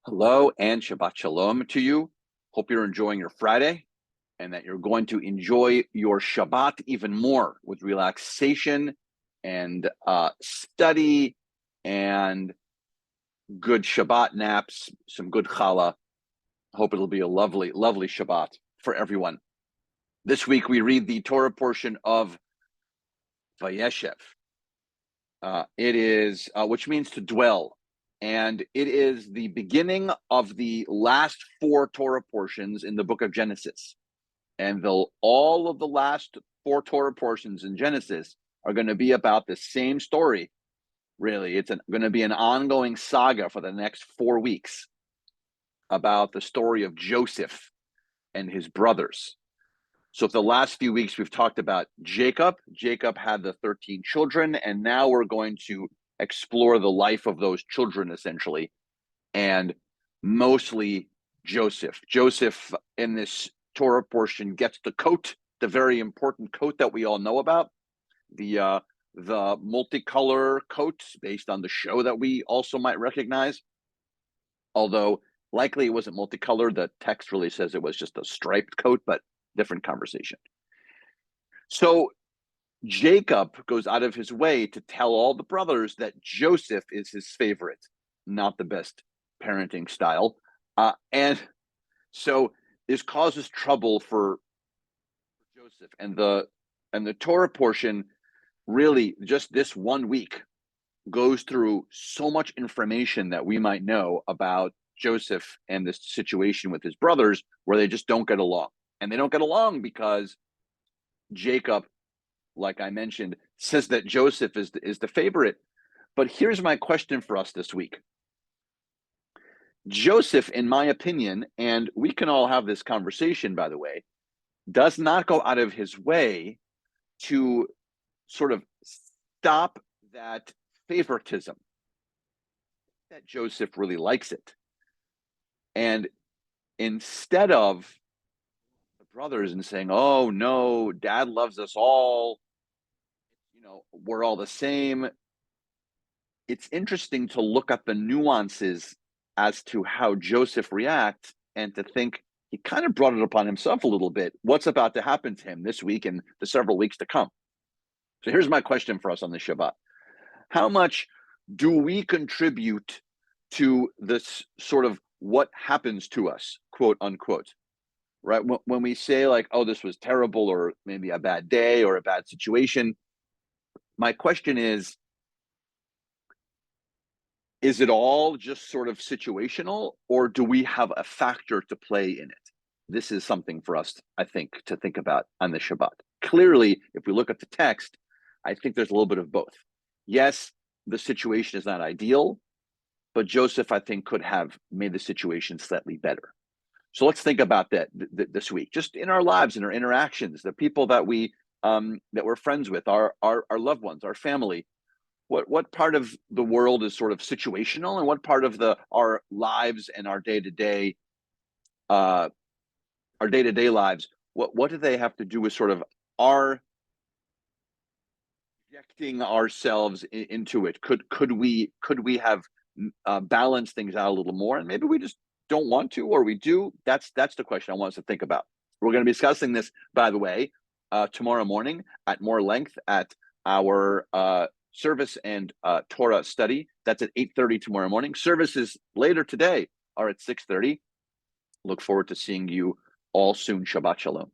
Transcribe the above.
Hello and Shabbat Shalom to you. Hope you're enjoying your Friday and that you're going to enjoy your Shabbat even more with relaxation and study and good Shabbat naps, some good challah. Hope it'll be a lovely, lovely Shabbat for everyone. This week we read the Torah portion of Vayeshev. It is, which means to dwell. And it is the beginning of the last four Torah portions in the book of Genesis. And all of the last four Torah portions in Genesis are going to be about the same story, really. It's going to be an ongoing saga for the next 4 weeks about the story of Joseph and his brothers. So for the last few weeks, we've talked about Jacob. Jacob had the 13 children, and now we're going to explore the life of those children, essentially, and mostly Joseph. Joseph, in this Torah portion, gets the coat, the very important coat that we all know about, the multicolor coat based on the show that we also might recognize, although likely it wasn't multicolored. The text really says it was just a striped coat, but different conversation. So Jacob goes out of his way to tell all the brothers that Joseph is his favorite, not the best parenting style. And so this causes trouble for Joseph. And the Torah portion really just this 1 week goes through so much information that we might know about Joseph and this situation with his brothers where they just don't get along. And they don't get along because Jacob, like I mentioned, says that Joseph is the favorite. But here's my question for us this week. Joseph, in my opinion, and we can all have this conversation, by the way, does not go out of his way to sort of stop that favoritism. That Joseph really likes it. And instead of the brothers and saying, oh, no, dad loves us all, we're all the same. It's interesting to look at the nuances as to how Joseph reacts and to think he kind of brought it upon himself a little bit. What's about to happen to him this week and the several weeks to come? So here's my question for us on the Shabbat. How much do we contribute to this sort of what happens to us, quote unquote, right? When we say like, oh, this was terrible, or maybe a bad day or a bad situation, my question is it all just sort of situational, or do we have a factor to play in it? This is something for us, I think, to think about on the Shabbat. Clearly, if we look at the text, I think there's a little bit of both. Yes, the situation is not ideal, but Joseph, I think, could have made the situation slightly better. So let's think about that this week, just in our lives, in our interactions, the people that we're friends with, our loved ones, our family. What part of the world is sort of situational, and what part of our lives and our day-to-day lives, what do they have to do with sort of our injecting ourselves into it? Could we have balanced things out a little more, and maybe we just don't want to, or we do? That's the question I want us to think about. We're going to be discussing this, by the way, tomorrow morning at more length at our service and Torah study. That's at 8:30 tomorrow morning. Services later today are at 6:30. Look forward to seeing you all soon. Shabbat Shalom.